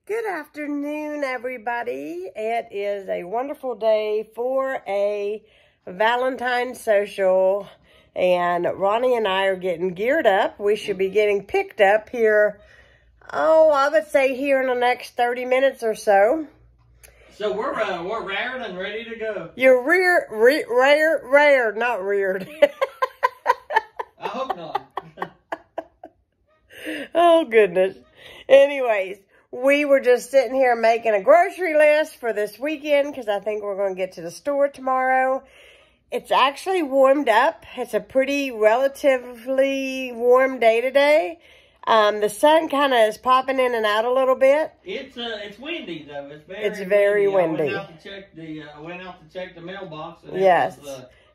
Good afternoon, everybody. It is a wonderful day for a Valentine social, and Ronnie and I are getting geared up. We should be getting picked up here, I would say here in the next 30 minutes or so. So we're rared and ready to go. You're rare, not reared. I hope not. Oh, goodness. Anyways, we were just sitting here making a grocery list for this weekend because I think we're going to get to the store tomorrow. It's actually warmed up. It's a pretty relatively warm day today. The sun kind of is popping in and out a little bit. It's windy though. It's very windy. I went out to check the mailbox. And yes,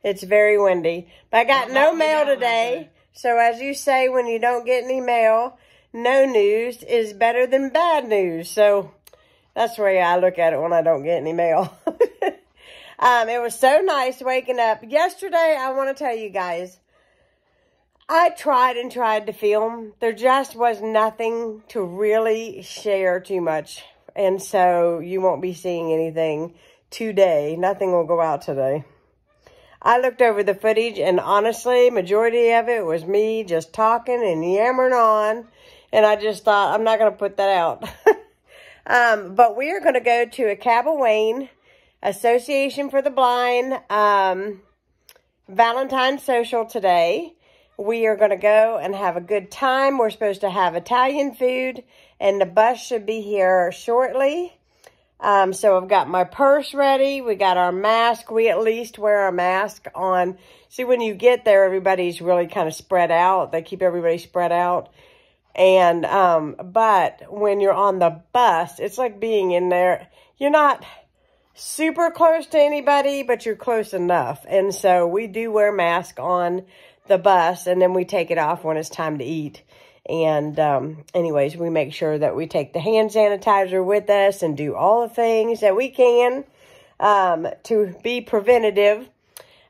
it's very windy. But I got no mail today. So as you say, when you don't get any mail, no news is better than bad news. So that's the way I look at it when I don't get any mail. It was so nice waking up. Yesterday, I want to tell you guys, I tried to film. There just was nothing to really share too much. And so you won't be seeing anything today. Nothing will go out today. I looked over the footage, and honestly, majority of it was me just talking and yammering on. And I just thought, I'm not going to put that out. But we are going to go to a Cabell Wayne Association for the Blind Valentine social today. We are going to go and have a good time. We're supposed to have Italian food, and the bus should be here shortly. So I've got my purse ready. We got our mask. We at least wear our mask on. See, when you get there, everybody's really kind of spread out. They keep everybody spread out. And, but when you're on the bus, it's like being in there. You're not super close to anybody, but you're close enough. And so we do wear masks on the bus, and then we take it off when it's time to eat. And anyways, we make sure that we take the hand sanitizer with us and do all the things that we can to be preventative.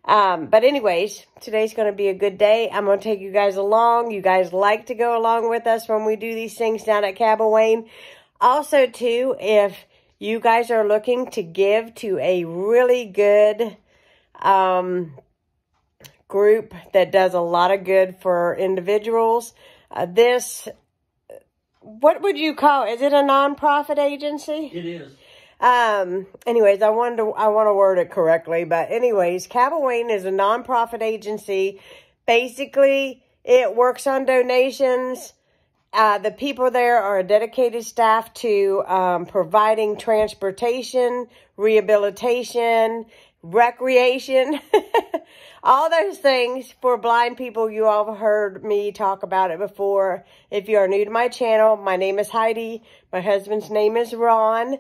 But anyways, today's going to be a good day. I'm going to take you guys along. You guys like to go along with us when we do these things down at Cabell Wayne. Also, too, if you guys are looking to give to a really good group that does a lot of good for individuals, what would you call it? Is it a nonprofit agency? It is. Anyways, I want to word it correctly, but anyways, Cabell Wayne is a nonprofit agency. Basically, it works on donations. The people there are a dedicated staff to providing transportation, rehabilitation, recreation, all those things for blind people. You all have heard me talk about it before. If you are new to my channel, my name is Heidi. My husband's name is Ron.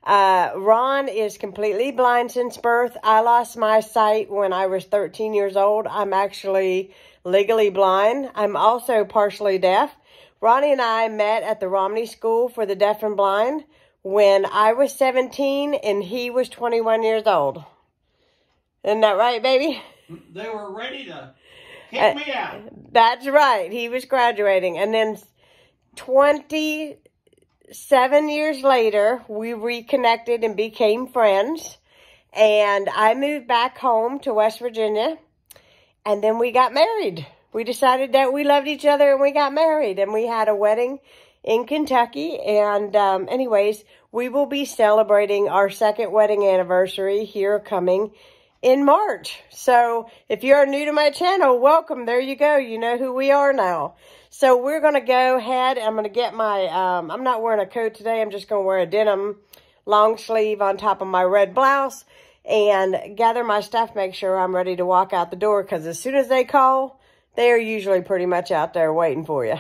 Ron is completely blind since birth. I lost my sight when I was 13 years old. I'm actually legally blind. I'm also partially deaf. Ronnie and I met at the Romney School for the Deaf and Blind when I was 17 and he was 21 years old. Isn't that right, baby? They were ready to kick me out. That's right. He was graduating. And then 27 years later, we reconnected and became friends. And I moved back home to West Virginia. And then we got married. We decided that we loved each other and we got married. And we had a wedding in Kentucky. And anyways, we will be celebrating our second wedding anniversary here coming in March. So if you're new to my channel, welcome. There you go. You know who we are now. So we're going to go ahead. I'm going to get my, I'm not wearing a coat today. I'm just going to wear a denim long sleeve on top of my red blouse and gather my stuff, make sure I'm ready to walk out the door, because as soon as they call, they are usually pretty much out there waiting for you.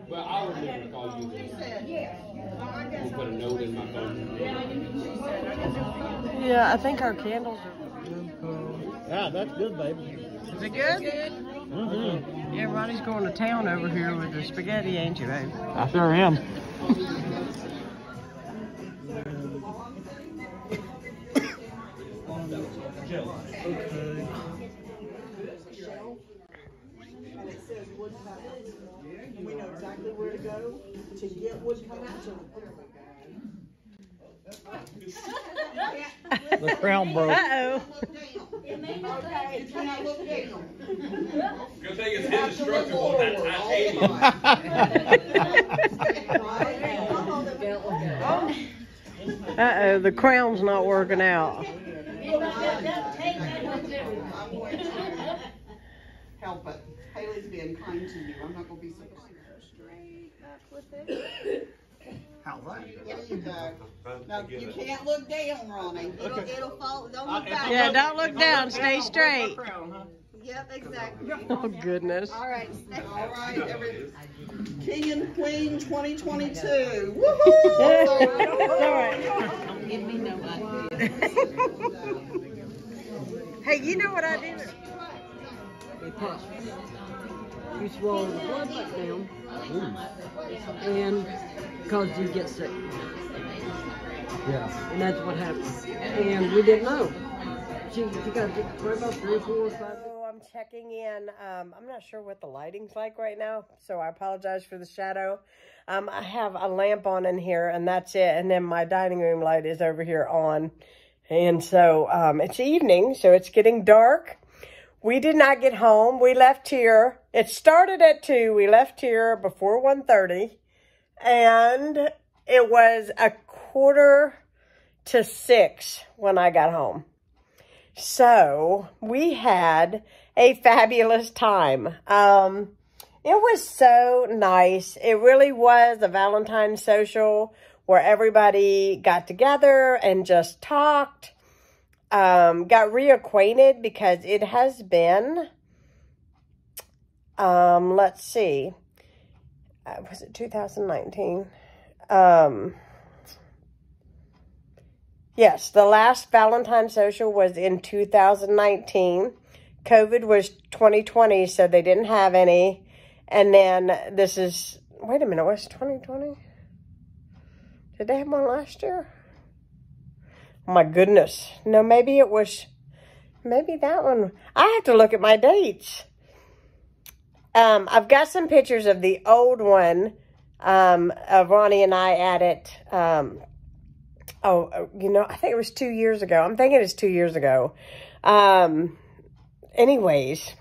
Well, I'll remember to call you then. We'll put a note in my phone. Yeah, I think our candles are... Yeah, that's good, baby. Is it good? Mm-hmm. Yeah, Ronnie's going to town over here with the spaghetti, ain't you, babe? I sure am. And we know exactly where to go to get wood come out to. The crown broke. Uh-oh. Okay, you cannot look down. Good thing it's indestructible on that Uh-oh, the crown's not working out. Help it. Haley's being kind to you. I'm not going to be so straight up with it. How's that? There you go. No, you can't look down, Ronnie. It'll fall. Don't look back. Yeah, don't look down. Stay straight. Yep, exactly. Oh, goodness. All right. All right. King and Queen 2022. Woohoo! All right. Give me no idea. Hey, you know what I do? They pop. You swallow the blood back down, and cause you get sick. Yeah. And that's what happened. And we didn't know. She got for about 3, 4, 5. So I'm checking in. I'm not sure what the lighting's like right now, so I apologize for the shadow. I have a lamp on in here, and that's it. And then my dining room light is over here on. And so it's evening, so it's getting dark. We did not get home. We left here. It started at 2. We left here before 1:30. And it was 5:45 when I got home. So we had a fabulous time. It was so nice. It really was a Valentine social where everybody got together and just talked. Got reacquainted because it has been, let's see, was it 2019? Yes, the last Valentine social was in 2019. COVID was 2020, so they didn't have any. And then this is, wait a minute, was it 2020? Did they have one last year? Oh my goodness. No, maybe it was, maybe that one. I have to look at my dates. I've got some pictures of the old one of Ronnie and I at it. You know, I think it was 2 years ago. I'm thinking it's 2 years ago. Anyways,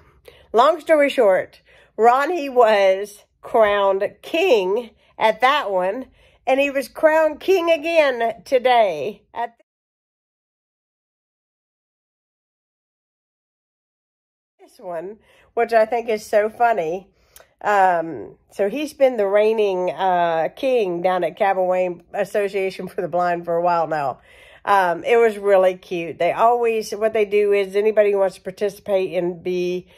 long story short, Ronnie was crowned king at that one, and he was crowned king again today at this one, which I think is so funny. So he's been the reigning king down at Cabell Wayne Association for the Blind for a while now. It was really cute. They always, what they do is anybody who wants to participate and be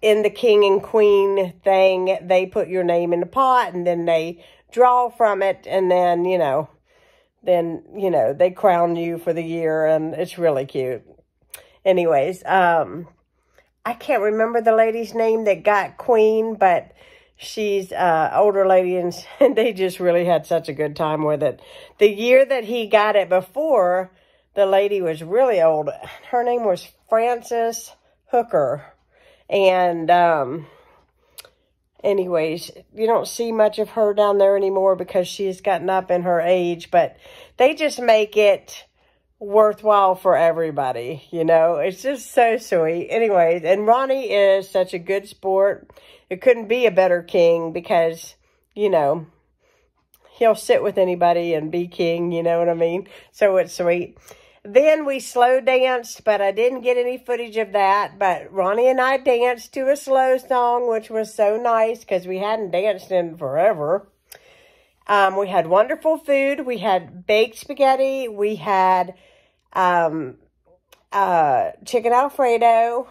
in the king and queen thing, they put your name in the pot and then they draw from it, and then, they crown you for the year, and it's really cute. Anyways, I can't remember the lady's name that got queen, but she's an older lady, and they just really had such a good time with it. The year that he got it before, the lady was really old. Her name was Frances Hooker. And anyways, you don't see much of her down there anymore because she's gotten up in her age, but they just make it worthwhile for everybody, It's just so sweet. Anyways, and Ronnie is such a good sport. It couldn't be a better king because, he'll sit with anybody and be king, you know what I mean? So it's sweet. Then we slow danced, but I didn't get any footage of that. But Ronnie and I danced to a slow song, which was so nice because we hadn't danced in forever. We had wonderful food. We had baked spaghetti. We had chicken Alfredo.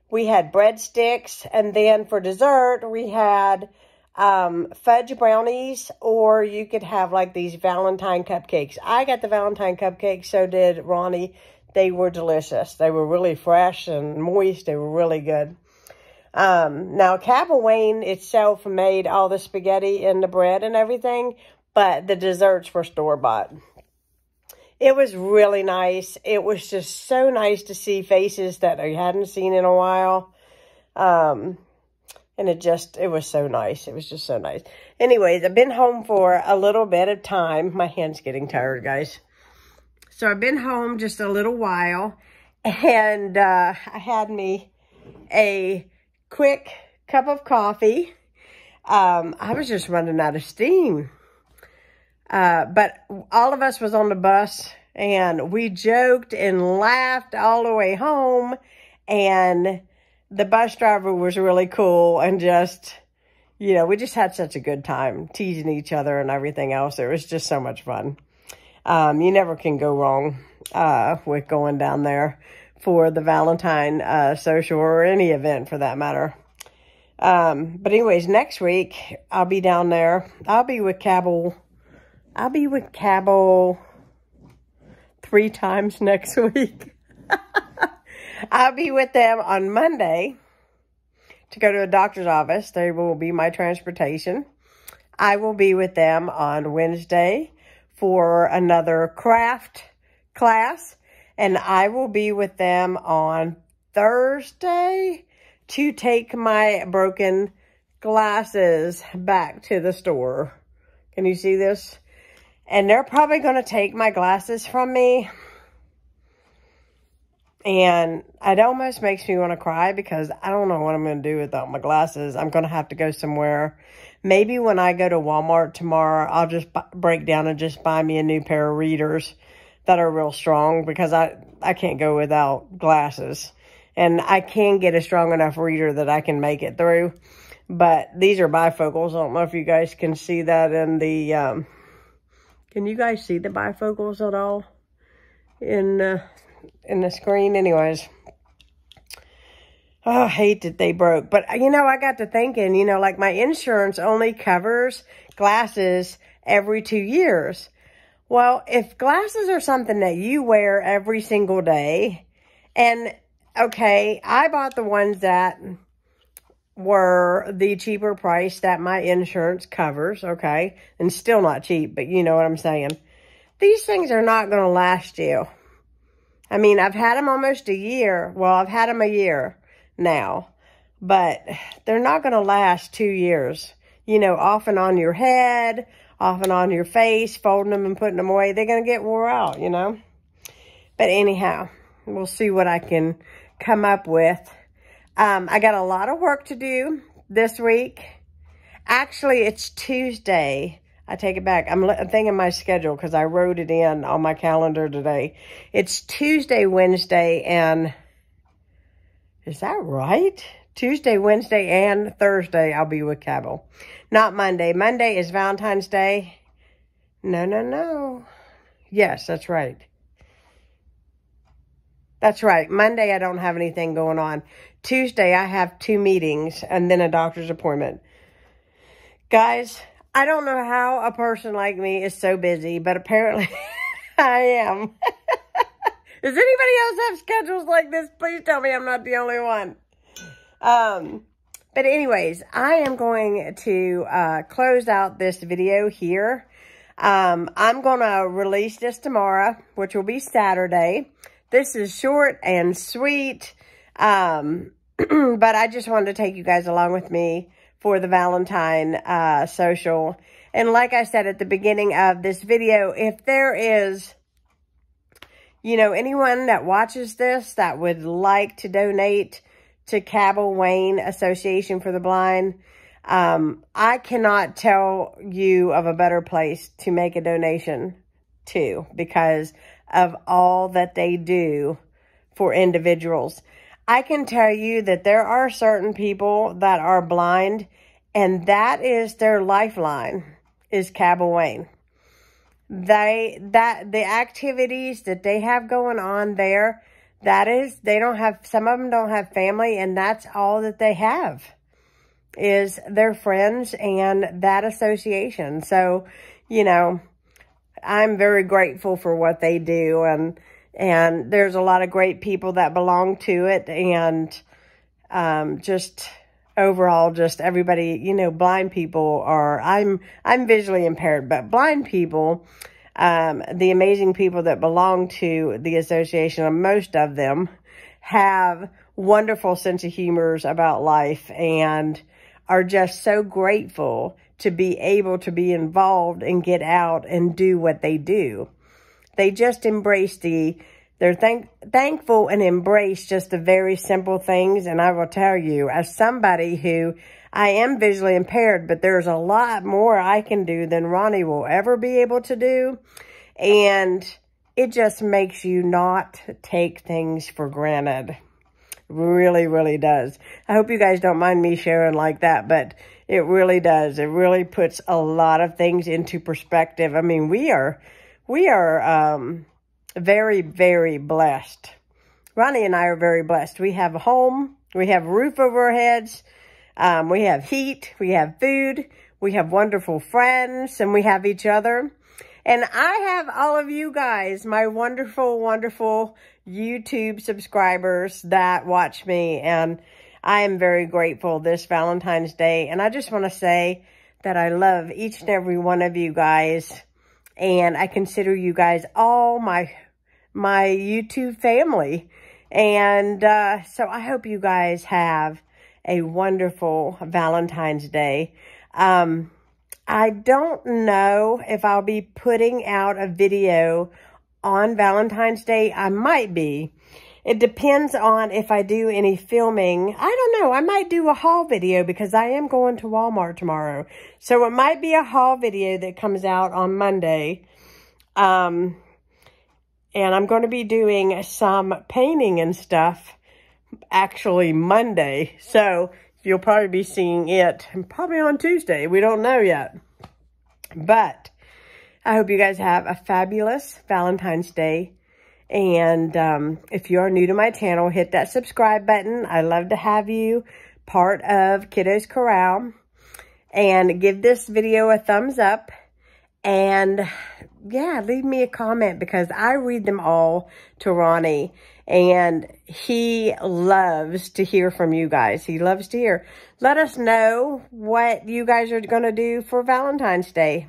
We had breadsticks. And then for dessert, we had fudge brownies, or you could have like these Valentine cupcakes. I got the Valentine cupcakes, so did Ronnie. They were delicious. They were really fresh and moist. They were really good. Now, Cabell Wayne itself made all the spaghetti and the bread and everything, but the desserts were store-bought. It was really nice. It was just so nice to see faces that I hadn't seen in a while. And it was so nice. It was just so nice. Anyways, I've been home for a little bit of time. My hand's getting tired, guys. So I've been home just a little while. And I had me a quick cup of coffee. I was just running out of steam. But all of us was on the bus. And we joked and laughed all the way home. And the bus driver was really cool. And just, you know, we just had such a good time teasing each other and everything else. It was just so much fun. You never can go wrong with going down there for the Valentine social or any event for that matter. But anyways, next week I'll be down there. I'll be with Cabell 3 times next week. I'll be with them on Monday to go to a doctor's office. They will be my transportation. I will be with them on Wednesday for another craft class. And I will be with them on Thursday to take my broken glasses back to the store. Can you see this? And they're probably going to take my glasses from me. And it almost makes me want to cry because I don't know what I'm going to do without my glasses. I'm going to have to go somewhere. Maybe when I go to Walmart tomorrow, I'll just break down and just buy me a new pair of readers that are real strong because I can't go without glasses. And I can get a strong enough reader that I can make it through. But these are bifocals. I don't know if you guys can see that in the... can you guys see the bifocals at all in the screen? Anyways. Oh, I hate that they broke. But, you know, I got to thinking, you know, like my insurance only covers glasses every 2 years. Well, if glasses are something that you wear every single day, and, okay, I bought the ones that were the cheaper price that my insurance covers, okay, and still not cheap, but you know what I'm saying. These things are not going to last you. I mean, I've had them almost a year. Well, I've had them a year now, but they're not going to last 2 years. You know, off and on your head, off and on your face, folding them and putting them away. They're going to get wore out, you know. But anyhow, we'll see what I can come up with. I got a lot of work to do this week. Actually, it's Tuesday. I take it back. I'm thinking my schedule because I wrote it in on my calendar today. It's Tuesday, Wednesday, and... is that right? Tuesday, Wednesday, and Thursday I'll be with Cabell. Not Monday. Monday is Valentine's Day. No. Yes, that's right. That's right. Monday I don't have anything going on. Tuesday I have 2 meetings and then a doctor's appointment. Guys, I don't know how a person like me is so busy, but apparently I am. Does anybody else have schedules like this? Please tell me I'm not the only one. But anyways, I am going to close out this video here. I'm going to release this tomorrow, which will be Saturday. This is short and sweet. But I just wanted to take you guys along with me for the Valentine social. And like I said at the beginning of this video, if there is... you know, anyone that watches this that would like to donate to Cabell Wayne Association for the Blind, I cannot tell you of a better place to make a donation to because of all that they do for individuals. I can tell you that there are certain people that are blind, and that is their lifeline, is Cabell Wayne. The activities that they have going on there, some of them don't have family, and that's all that they have is their friends and that association. So, you know, I'm very grateful for what they do, and there's a lot of great people that belong to it, and just overall, just everybody, you know, blind people are, I'm visually impaired, but blind people, the amazing people that belong to the association, and most of them have wonderful sense of humors about life, and are just so grateful to be able to be involved and get out and do what they do. They just embrace they're thankful and embrace just the very simple things. And I will tell you, as somebody who, I am visually impaired, but there's a lot more I can do than Ronnie will ever be able to do. And it just makes you not take things for granted. Really, really does. I hope you guys don't mind me sharing like that, but it really does. It really puts a lot of things into perspective. I mean, we are very, very blessed. Ronnie and I are very blessed. We have a home. We have a roof over our heads. We have heat. We have food. We have wonderful friends, and we have each other. And I have all of you guys, my wonderful, wonderful YouTube subscribers that watch me. And I am very grateful this Valentine's Day. And I just want to say that I love each and every one of you guys. And I consider you guys all my YouTube family. And so I hope you guys have a wonderful Valentine's Day. I don't know if I'll be putting out a video on Valentine's Day. I might be. It depends on if I do any filming. I don't know. I might do a haul video because I am going to Walmart tomorrow. So it might be a haul video that comes out on Monday. And I'm going to be doing some painting and stuff actually Monday. So you'll probably be seeing it probably on Tuesday. We don't know yet. But I hope you guys have a fabulous Valentine's Day. And if you are new to my channel, hit that subscribe button. I love to have you part of Kiddos Corral. And give this video a thumbs up. And yeah, leave me a comment because I read them all to Ronnie. And he loves to hear from you guys. He loves to hear. Let us know what you guys are going to do for Valentine's Day.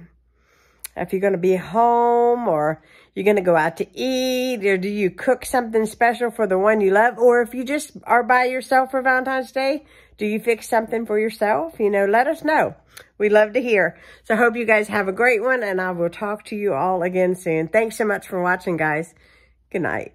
If you're going to be home or you're going to go out to eat, or do you cook something special for the one you love? Or if you just are by yourself for Valentine's Day, do you fix something for yourself? You know, let us know. We love to hear. So I hope you guys have a great one, and I will talk to you all again soon. Thanks so much for watching, guys. Good night.